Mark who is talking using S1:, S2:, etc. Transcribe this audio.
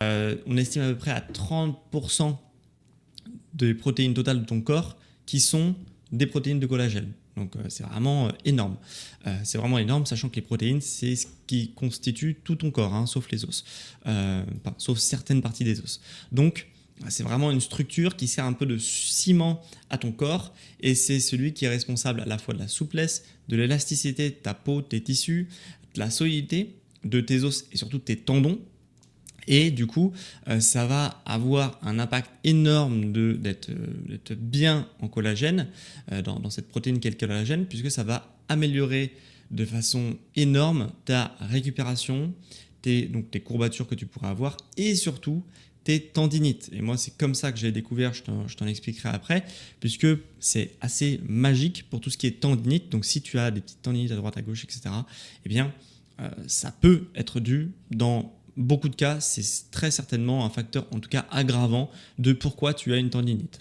S1: On estime à peu près à 30% des protéines totales de ton corps qui sont des protéines de collagène. Donc c'est vraiment énorme. C'est vraiment énorme, sachant que les protéines, c'est ce qui constitue tout ton corps, hein, sauf les os, sauf certaines parties des os. Donc c'est vraiment une structure qui sert un peu de ciment à ton corps, et c'est celui qui est responsable à la fois de la souplesse, de l'élasticité de ta peau, de tes tissus, de la solidité de tes os et surtout de tes tendons. Et du coup, ça va avoir un impact énorme d'être bien en collagène, dans cette protéine qu'est le collagène, puisque ça va améliorer de façon énorme ta récupération, donc tes courbatures que tu pourras avoir, et surtout tes tendinites. Et moi, c'est comme ça que j'ai découvert, je t'en expliquerai après, puisque c'est assez magique pour tout ce qui est tendinite. Donc si tu as des petites tendinites à droite, à gauche, etc., eh bien, ça peut être dû dans beaucoup de cas, c'est très certainement un facteur, en tout cas aggravant, de pourquoi tu as une tendinite.